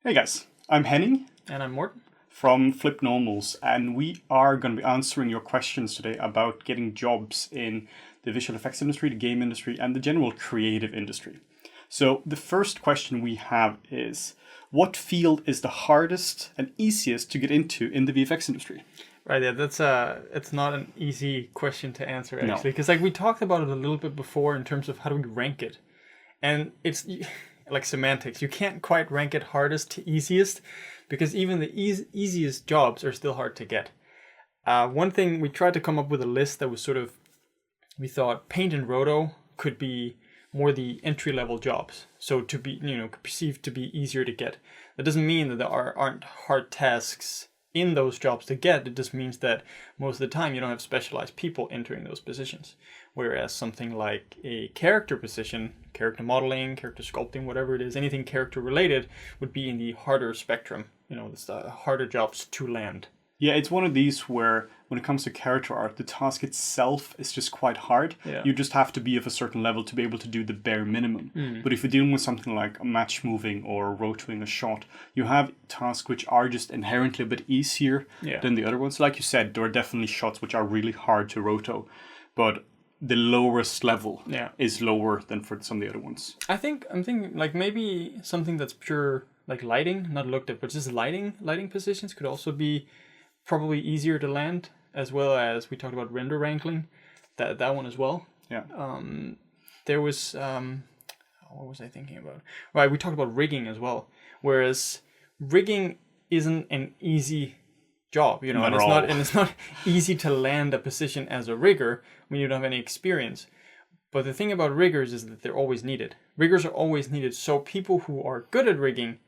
Hey guys, I'm Henning And I'm Morten. from FlippedNormals, and we are going to be answering your questions today about getting jobs in the visual effects industry, the game industry, and the general creative industry. So the first question we have is, what field is the hardest and easiest to get into in the VFX industry? Right, yeah, it's not an easy question to answer No. actually, because we talked about it a little bit before in terms of how do we rank it, and it's like semantics. You can't quite rank it hardest to easiest, because even the easiest jobs are still hard to get. One thing we tried to come up with a list that was we thought paint and roto could be more the entry level jobs, so to be perceived to be easier to get. That doesn't mean that there aren't hard tasks in those jobs to get. It just means that most of the time you don't have specialized people entering those positions, whereas something like a character position, character modeling, character sculpting, whatever it is, anything character related, would be in the harder spectrum. It's the harder jobs to land. Yeah, it's one of these where when it comes to character art, the task itself is just quite hard. Yeah. You just have to be of a certain level to be able to do the bare minimum. But if you're dealing with something like match moving or rotating a shot, you have tasks which are just inherently a bit easier than the other ones. Like you said, there are definitely shots which are really hard to roto, but the lowest level is lower than for some of the other ones. I'm thinking like maybe something that's pure like lighting, not looked at, but just lighting positions could also be probably easier to land, as well as we talked about render wrangling, that one as well. Yeah. There was what was I thinking about? Right, we talked about rigging as well. Whereas rigging isn't an easy job, Not and it's not easy to land a position as a rigger when you don't have any experience. But the thing about riggers is that they're always needed. Riggers are always needed, so people who are good at rigging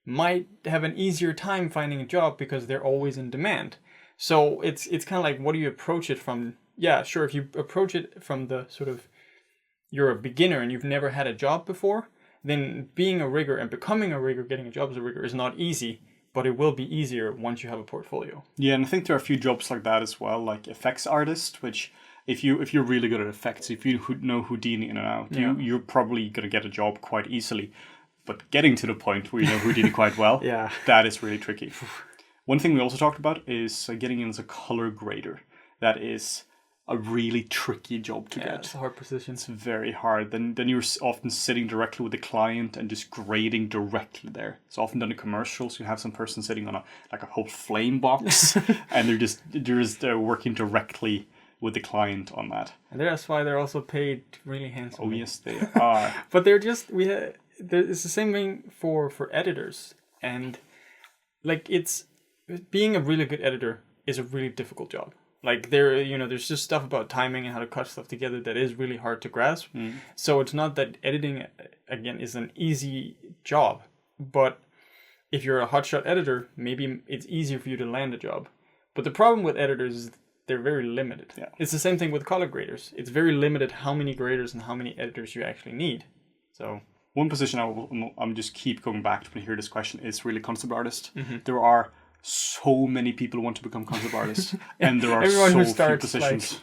might have an easier time finding a job because they're always in demand. So it's kind of like, what do you approach it from? Yeah, sure, if you approach it from the sort of, you're a beginner and you've never had a job before, then being a rigger and becoming a rigger, getting a job as a rigger is not easy, but it will be easier once you have a portfolio. Yeah, and I think there are a few jobs like that as well, like effects artist, which if you're really good at effects, if you know Houdini in and out, you're probably going to get a job quite easily. But getting to the point where you know Houdini quite well, that is really tricky. One thing we also talked about is getting in as a color grader. That is a really tricky job to get. It's a hard position. It's very hard. Then you're often sitting directly with the client and just grading directly there. It's often done in commercials. You have some person sitting on a whole flame box, and they're just working directly with the client on that. And that's why they're also paid really handsomely. Oh yes, they are. But it's the same thing for editors, and like it's being a really good editor is a really difficult job. Like there's just stuff about timing and how to cut stuff together that is really hard to grasp. So it's not that editing again is an easy job, but if you're a hotshot editor, maybe it's easier for you to land a job. But the problem with editors is they're very limited. Yeah. It's the same thing with color graders. It's very limited how many graders and how many editors you actually need. So one position I'm just keep going back to when I hear this question is really concept artist. There are so many people who want to become concept artists, and there are so few positions.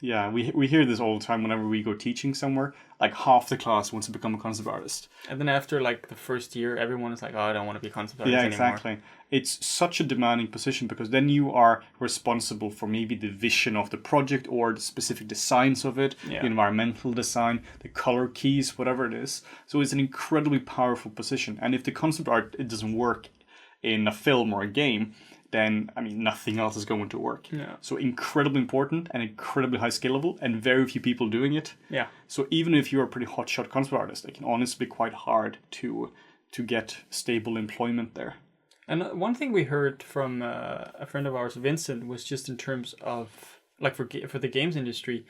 Yeah, we hear this all the time whenever we go teaching somewhere. Like half the class wants to become a concept artist. And then after like the first year, everyone is like, oh, I don't want to be a concept artist anymore. Yeah, exactly. It's such a demanding position because then you are responsible for maybe the vision of the project or the specific designs of it, the environmental design, the color keys, whatever it is. So it's an incredibly powerful position. And if the concept art it doesn't work in a film or a game, then, nothing else is going to work. Yeah. So incredibly important and incredibly high scalable and very few people doing it. Yeah. So even if you're a pretty hotshot concept artist, it can honestly be quite hard to get stable employment there. And one thing we heard from a friend of ours, Vincent, was just in terms of, like for the games industry,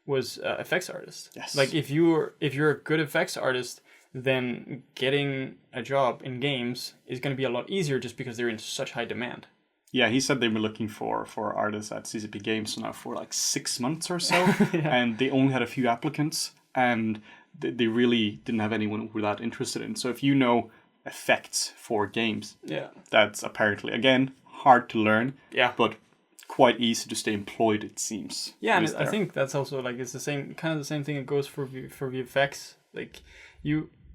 was effects artists. Yes. Like if you're a good effects artist, then getting a job in games is going to be a lot easier just because they're in such high demand. Yeah, he said they were looking for artists at CCP Games now for like 6 months or so, and they only had a few applicants, and they really didn't have anyone who were that interested in. So if you know effects for games, that's apparently, again, hard to learn, but quite easy to stay employed, it seems. Yeah, and I think that's also like it's the same thing. It goes for VFX. Like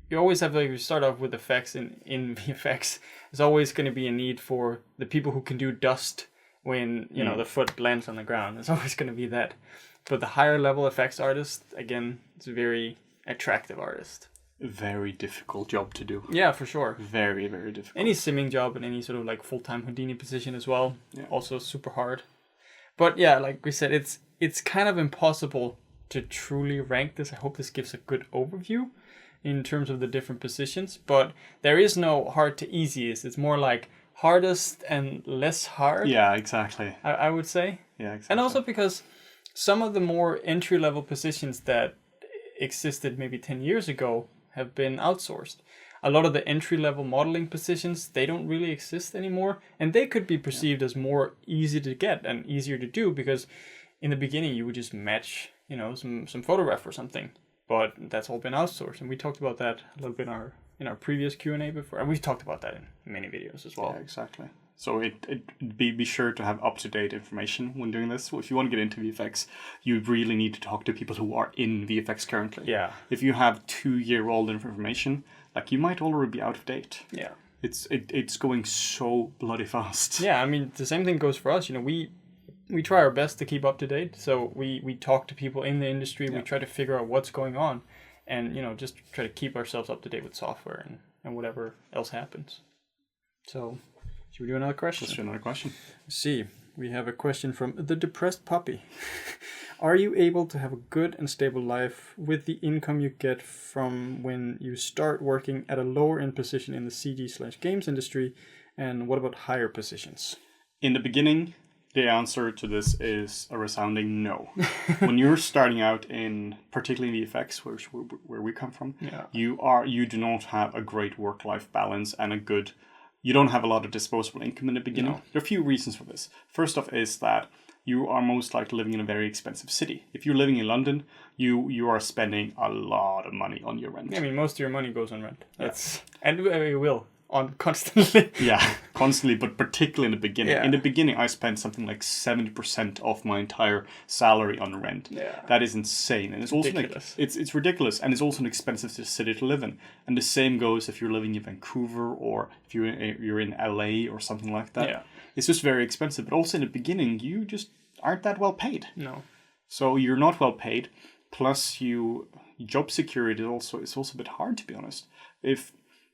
you always have, like, you start off with effects in VFX. There's always going to be a need for the people who can do dust when, you know, the foot lands on the ground. There's always going to be that. But the higher level effects artist, again, is a very attractive artist. Very difficult job to do. Yeah, for sure. Very, very difficult. Any simming job in any sort of like full-time Houdini position as well. Yeah. Also super hard. But yeah, like we said, it's kind of impossible to truly rank this. I hope this gives a good overview in terms of the different positions. But there is no hard to easiest. It's more like hardest and less hard. Yeah, exactly. I would say. Yeah, exactly. And also because some of the more entry-level positions that existed maybe 10 years ago have been outsourced. A lot of the entry-level modeling positions, they don't really exist anymore, and they could be perceived as more easy to get and easier to do, because in the beginning you would just match, you know, some photograph or something, but that's all been outsourced, and we talked about that a little bit in our previous Q&A before, and we've talked about that in many videos as well. Yeah, exactly. So be sure to have up-to-date information when doing this. If you want to get into VFX, you really need to talk to people who are in VFX currently. Yeah. If you have 2-year-old information, like, you might already be out of date. Yeah. It's going so bloody fast. Yeah, I mean, the same thing goes for us. You know, we try our best to keep up to date. So we talk to people in the industry. Yeah. We try to figure out what's going on, and, you know, just try to keep ourselves up to date with software and whatever else happens. So, should we do another question? Let's do another question. Let's see. We have a question from The Depressed Puppy. Are you able to have a good and stable life with the income you get from when you start working at a lower end position in the CG/games industry? And what about higher positions? In the beginning, the answer to this is a resounding no. When you're starting out in, particularly in VFX, where we come from, yeah. you do not have a great work-life balance and you don't have a lot of disposable income in the beginning. No. There are a few reasons for this. First off is that you are most likely living in a very expensive city. If you're living in London, you are spending a lot of money on your rent. I mean, most of your money goes on rent. And it will on constantly. Yeah, constantly, but particularly in the beginning. Yeah. In the beginning, I spent something like 70% of my entire salary on rent. Yeah. That is insane, and it's also ridiculous. It's ridiculous, and it's also an expensive city to live in. And the same goes if you're living in Vancouver or if you're in LA or something like that. Yeah. It's just very expensive. But also in the beginning, you just aren't that well paid. No. So you're not well paid. Plus, job security is also a bit hard, to be honest.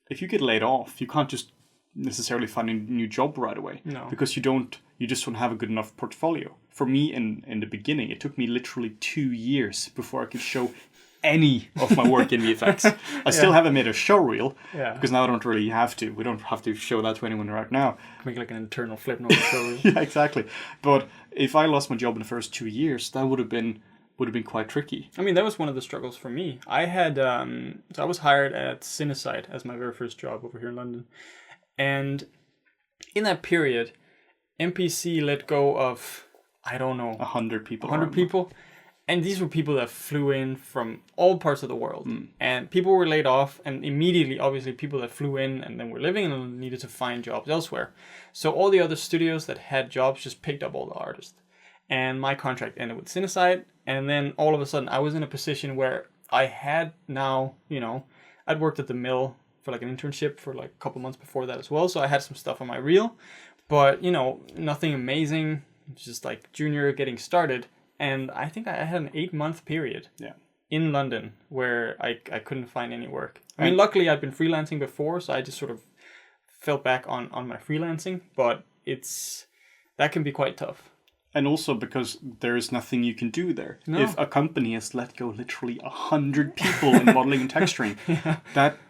If you get laid off, you can't just necessarily find a new job right away. No. Because you just don't have a good enough portfolio. For me, in the beginning, it took me literally 2 years before I could show any of my work in VFX. I still haven't made a show reel, because now I don't really have to. We don't have to show that to anyone right now. Make like an internal FlippedNormals show reel. Yeah, exactly. But if I lost my job in the first 2 years, that would have been quite tricky. I mean, that was one of the struggles for me. I had, so I was hired at Cinesite as my very first job over here in London. And in that period, MPC let go of, I don't know, 100 people. 100 people. And these were people that flew in from all parts of the world. And people were laid off, and immediately, obviously, people that flew in and then were living and needed to find jobs elsewhere. So all the other studios that had jobs just picked up all the artists. And my contract ended with Cinesite, and then all of a sudden I was in a position where I had now, you know, I'd worked at the mill for like an internship for like a couple months before that as well, so I had some stuff on my reel, but, you know, nothing amazing, just like junior getting started. And I think I had an 8-month period in London where I couldn't find any work. I mean, luckily I'd been freelancing before, so I just sort of fell back on my freelancing, but that can be quite tough. And also because there is nothing you can do there. No. If a company has let go literally 100 people in modeling and texturing,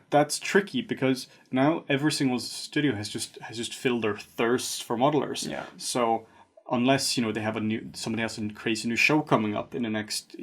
that's tricky, because now every single studio has just filled their thirst for modelers. Yeah. So unless, you know, they have somebody has a crazy new show coming up in the next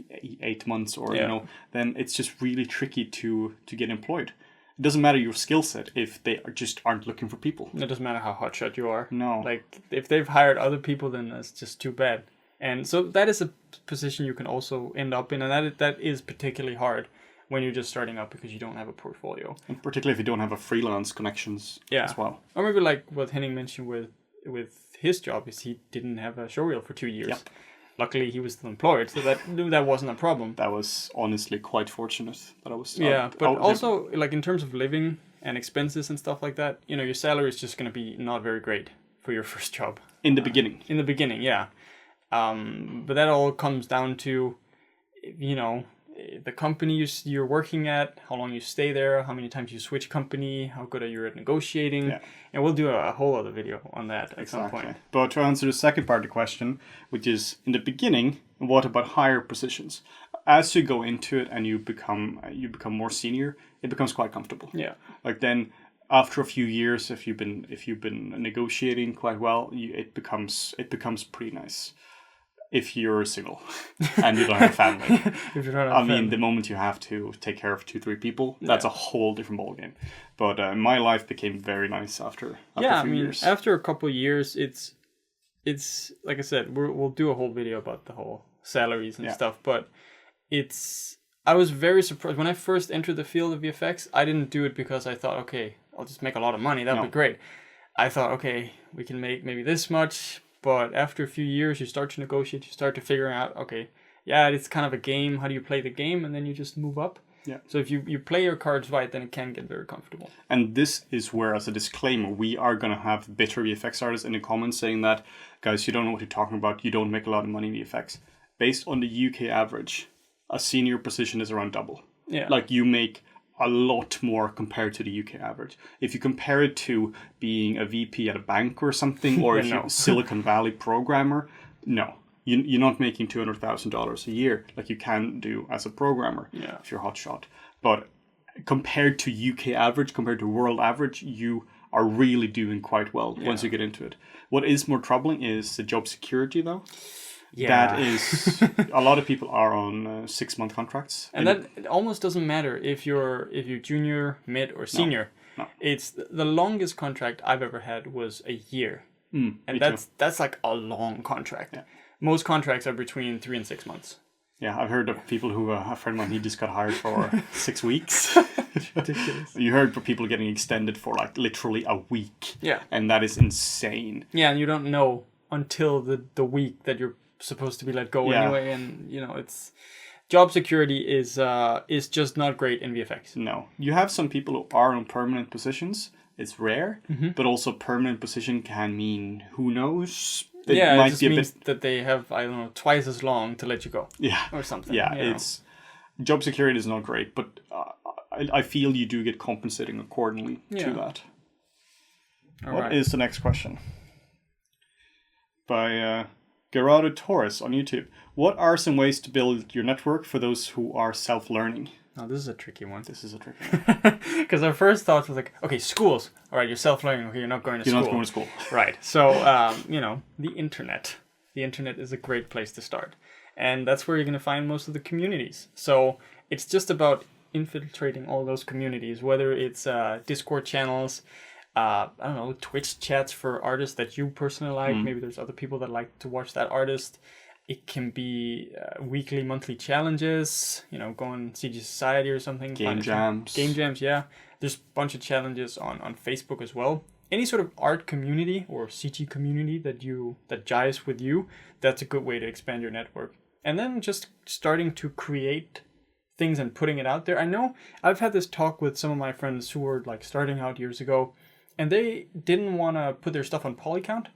8 months, or you know, then it's just really tricky to get employed. It doesn't matter your skill set if they just aren't looking for people. It doesn't matter how hotshot you are. No. Like, if they've hired other people, then that's just too bad. And so that is a position you can also end up in, and that is particularly hard when you're just starting up, because you don't have a portfolio. And particularly if you don't have a freelance connections as well. Or maybe like what Henning mentioned with his job, is he didn't have a showreel for 2 years. Yep. luckily he was still employed, so that wasn't a problem. That was honestly quite fortunate that I was. Yeah, but also like in terms of living and expenses and stuff like that, you know, your salary is just going to be not very great for your first job. In the beginning. In the beginning, yeah. But that all comes down to, you know, the company you're working at, how long you stay there, how many times you switch company, how good are you at negotiating. Yeah. And we'll do a whole other video on that at some point. But to answer the second part of the question, which is in the beginning, what about higher positions? As you go into it and you become more senior, it becomes quite comfortable. Yeah. Like then after a few years, if you've been negotiating quite well, it becomes pretty nice. If you're single and you don't have a family. If you don't have family. The moment you have to take care of 2-3 people, that's a whole different ballgame. But my life became very nice after a few years. After a couple of years, it's like I said, we'll do a whole video about the whole salaries and stuff. But I was very surprised when I first entered the field of VFX. I didn't do it because I thought, okay, I'll just make a lot of money. That would be great. I thought, okay, we can make maybe this much. But after a few years, you start to negotiate. You start to figure out, okay, yeah, it's kind of a game. How do you play the game? And then you just move up. Yeah. So if you play your cards right, then it can get very comfortable. And this is where, as a disclaimer, we are going to have bitter VFX artists in the comments saying that, guys, you don't know what you're talking about. You don't make a lot of money in VFX. Based on the UK average, a senior position is around double. Yeah. Like you make a lot more compared to the UK average. If you compare it to being a VP at a bank or something, or if you're a Silicon Valley programmer, no. You're not making $200,000 a year like you can do as a programmer if you're hotshot. But compared to UK average, compared to world average, you are really doing quite well once you get into it. What is more troubling is the job security, though. Yeah. That is, a lot of people are on 6-month contracts. And that it almost doesn't matter if you're junior, mid, or senior. No. It's the longest contract I've ever had was a year. And that's like a long contract. Yeah. Most contracts are between 3 and 6 months. Yeah, I've heard of people who, a friend of mine, he just got hired for 6 weeks. Ridiculous. You heard for people getting extended for like literally a week. Yeah. And that is insane. Yeah, and you don't know until the week that you're supposed to be let go anyway, and you know, it's job security is just not great in VFX. No, you have some people who are on permanent positions. It's rare, but also permanent position can mean who knows. It just means that they have, I don't know, twice as long to let you go. Yeah, or something. Yeah, it's job security is not great, but I feel you do get compensating accordingly to that. What is the next question? By Gerardo Torres on YouTube. What are some ways to build your network for those who are self-learning? Oh, this is a tricky one. Because our first thought was like, okay, schools. All right, you're self-learning. Okay, you're not going to school. You're not going to school. Right. So, you know, the internet. The internet is a great place to start. And that's where you're going to find most of the communities. So it's just about infiltrating all those communities, whether it's Discord channels, I don't know, Twitch chats for artists that you personally like. Maybe there's other people that like to watch that artist. It can be weekly, monthly challenges, you know, go on CG Society or something. Game jams, yeah. There's a bunch of challenges on Facebook as well. Any sort of art community or CG community that jives with you, that's a good way to expand your network. And then just starting to create things and putting it out there. I know I've had this talk with some of my friends who were like starting out years ago, and they didn't want to put their stuff on Polycount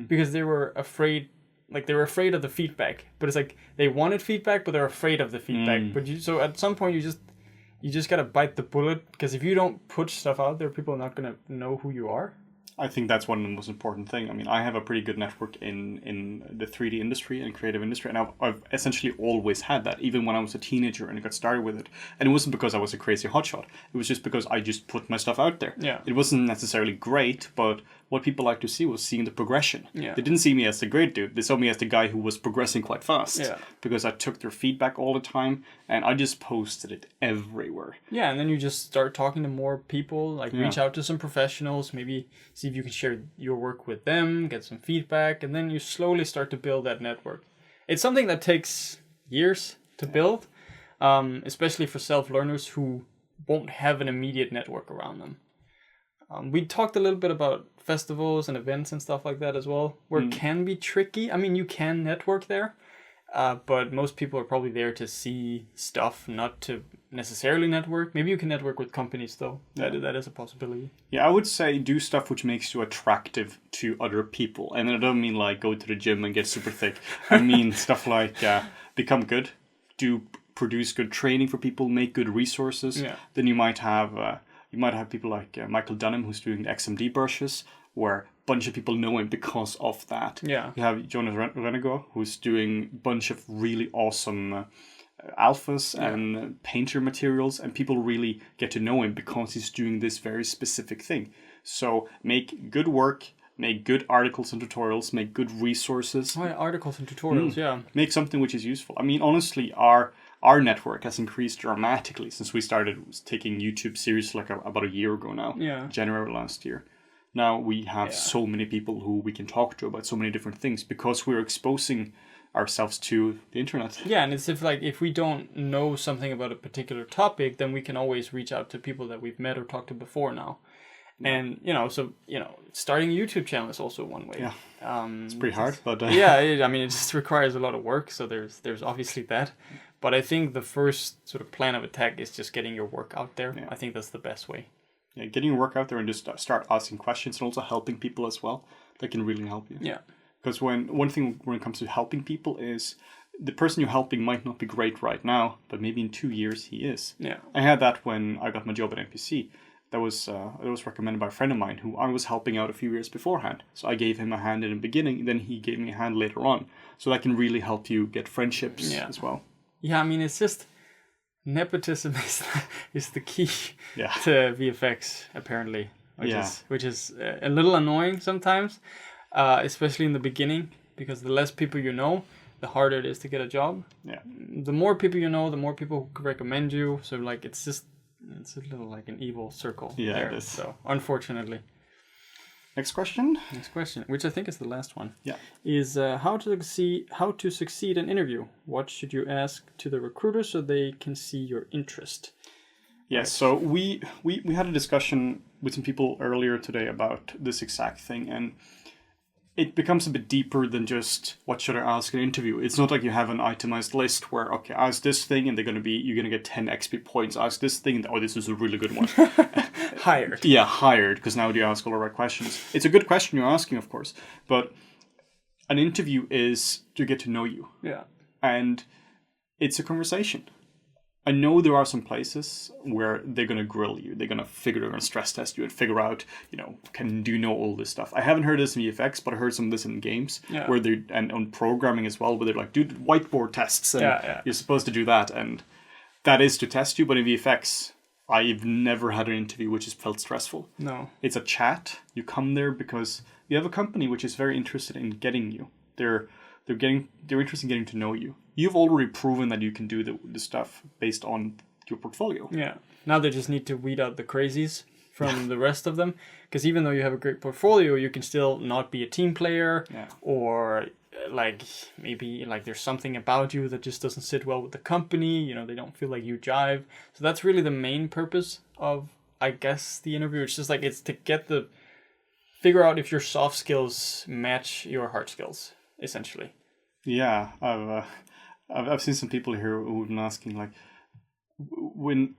because they were afraid. Like they were afraid of the feedback, but it's like they wanted feedback, but they're afraid of the feedback. But so at some point you just gotta bite the bullet, because if you don't put stuff out there, people are not gonna know who you are. I think that's one of the most important thing. I mean, I have a pretty good network in the 3D industry and creative industry, and I've essentially always had that, even when I was a teenager and I got started with it. And it wasn't because I was a crazy hotshot. It was just because I just put my stuff out there. Yeah. It wasn't necessarily great, but what people like to see was seeing the progression. Yeah. They didn't see me as the great dude. They saw me as the guy who was progressing quite fast. Yeah. Because I took their feedback all the time, and I just posted it everywhere. Yeah, and then you just start talking to more people, like reach out to some professionals, maybe see if you can share your work with them, get some feedback, and then you slowly start to build that network. It's something that takes years to build, especially for self-learners who won't have an immediate network around them. We talked a little bit about festivals and events and stuff like that as well, where it can be tricky. I mean, you can network there, But most people are probably there to see stuff, not to necessarily network. Maybe you can network with companies, though. That is a possibility. Yeah, I would say do stuff which makes you attractive to other people. And I don't mean like go to the gym and get super thick. I mean stuff like become good, produce good training for people, make good resources. Yeah. Then you might have people like Michael Dunham, who's doing the XMD brushes, where a bunch of people know him because of that. Yeah. You have Jonas Renego, who's doing a bunch of really awesome alphas and painter materials, and people really get to know him because he's doing this very specific thing. So make good work, make good articles and tutorials, make good resources. Oh, yeah, articles and tutorials, yeah. Make something which is useful. I mean, honestly, our network has increased dramatically since we started taking YouTube seriously like about a year ago now. Yeah. January last year. Now we have so many people who we can talk to about so many different things because we're exposing ourselves to the internet. Yeah, and it's if we don't know something about a particular topic, then we can always reach out to people that we've met or talked to before now. And, starting a YouTube channel is also one way. Yeah. It's pretty hard, but... it just requires a lot of work, so there's obviously that. But I think the first sort of plan of attack is just getting your work out there. Yeah. I think that's the best way. Yeah, getting your work out there and just start asking questions and also helping people as well. That can really help you. Yeah. Because one thing when it comes to helping people is the person you're helping might not be great right now, but maybe in 2 years he is. Yeah. I had that when I got my job at NPC. That was recommended by a friend of mine who I was helping out a few years beforehand. So I gave him a hand in the beginning, then he gave me a hand later on. So that can really help you get friendships as well. Yeah, I mean, it's just nepotism is the key to VFX, apparently, which is a little annoying sometimes, especially in the beginning, because the less people you know, the harder it is to get a job. Yeah. The more people you know, the more people who could recommend you. So like it's a little like an evil circle. Yeah, there. It is. So unfortunately. Next question, which I think is the last one. Yeah. Is how to succeed in interview. What should you ask to the recruiter so they can see your interest? Yeah, so we had a discussion with some people earlier today about this exact thing, and it becomes a bit deeper than just what should I ask in an interview. It's not like you have an itemized list where, okay, ask this thing and you're gonna get 10 XP points. Ask this thing, oh, this is a really good one. Hired. Yeah, hired, because now you ask all the right questions. It's a good question you're asking, of course, but an interview is to get to know you. Yeah. And it's a conversation. I know there are some places where they're going to grill you. They're going to stress test you and figure out, do you know all this stuff? I haven't heard this in VFX, but I heard some of this in games where and on programming as well, where they're like, do whiteboard tests and you're supposed to do that. And that is to test you. But in VFX, I've never had an interview which has felt stressful. No. It's a chat. You come there because you have a company which is very interested in getting you. They're interested in getting to know you. You've already proven that you can do the stuff based on your portfolio. Yeah. Now they just need to weed out the crazies from the rest of them. Because even though you have a great portfolio, you can still not be a team player. Yeah. Or maybe there's something about you that just doesn't sit well with the company. They don't feel like you jive. So that's really the main purpose of, I guess, the interview. It's just it's to figure out if your soft skills match your hard skills, essentially. Yeah, I've seen some people here who've been asking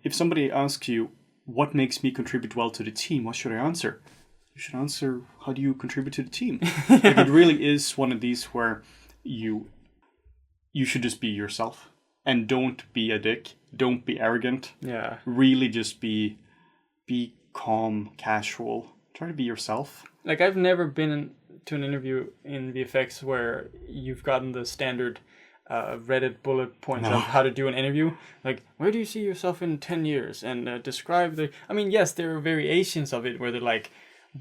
if somebody asks you what makes me contribute well to the team, what should I answer? You should answer, how do you contribute to the team? It really is one of these where you should just be yourself and don't be a dick, don't be arrogant. Yeah. Really just be calm, casual. Try to be yourself. I've never been to an interview in VFX where you've gotten the standard Reddit bullet points of how to do an interview. Where do you see yourself in 10 years? And describe yes, there are variations of it where they're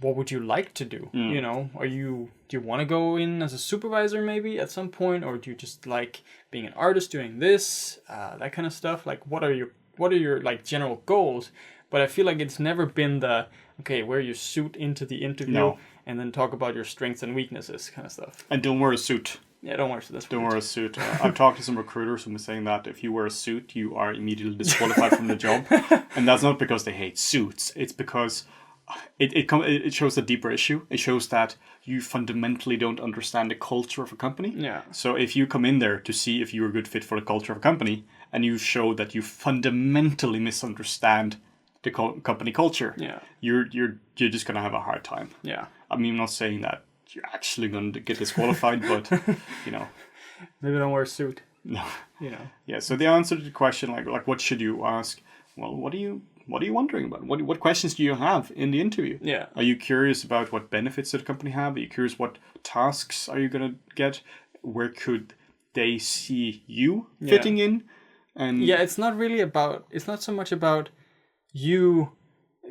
what would you like to do? Do you want to go in as a supervisor maybe at some point? Or do you just like being an artist doing this? That kind of stuff. What are your general goals? But I feel like it's never been wear your suit into the interview and then talk about your strengths and weaknesses kind of stuff. And don't wear a suit. Yeah, don't wear a suit. Don't wear a suit. I've talked to some recruiters who are saying that if you wear a suit, you are immediately disqualified from the job. And that's not because they hate suits. It's because it shows a deeper issue. It shows that you fundamentally don't understand the culture of a company. Yeah. So if you come in there to see if you're a good fit for the culture of a company, and you show that you fundamentally misunderstand the company culture, you're just gonna have a hard time. Yeah. I mean, I'm not saying that you're actually gonna get disqualified, but you know, maybe don't wear a suit. no, You know. yeah. So the answer to the question, like what should you ask? Well, what are you wondering about? What questions do you have in the interview? Yeah. Are you curious about what benefits that the company have? Are you curious what tasks are you gonna get? Where could they see you fitting in? And it's not so much about you.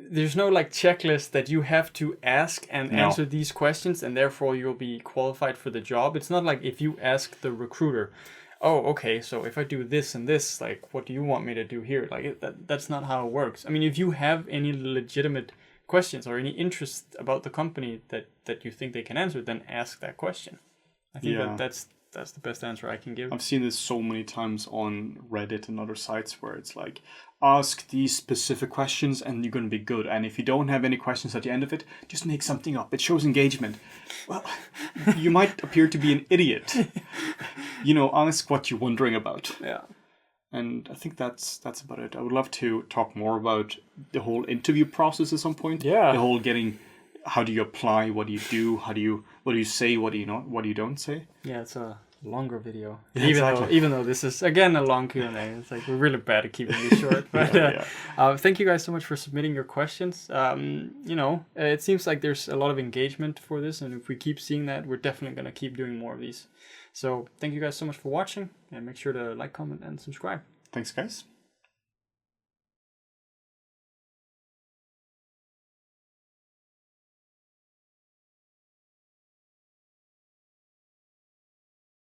There's no like checklist that you have to ask and answer these questions and therefore you'll be qualified for the job. It's not like if you ask the recruiter, oh, okay, so if I do this and this, like, what do you want me to do here? Like, that's not how it works. I mean, if you have any legitimate questions or any interest about the company that you think they can answer, then ask that question. I think that's the best answer I can give. I've seen this so many times on Reddit and other sites where it's like, ask these specific questions and you're going to be good. And if you don't have any questions at the end of it, just make something up. It shows engagement. Well, you might appear to be an idiot. Ask what you're wondering about. Yeah. And I think that's about it. I would love to talk more about the whole interview process at some point. Yeah. The whole how do you apply? What do you do? What do you say? What do you don't say? Yeah, it's a longer video. Yeah, even though this is again a long Q&A, it's like we're really bad at keeping these short. But thank you guys so much for submitting your questions. It seems like there's a lot of engagement for this, and if we keep seeing that, we're definitely gonna keep doing more of these. So thank you guys so much for watching, and make sure to like, comment, and subscribe. Thanks, guys.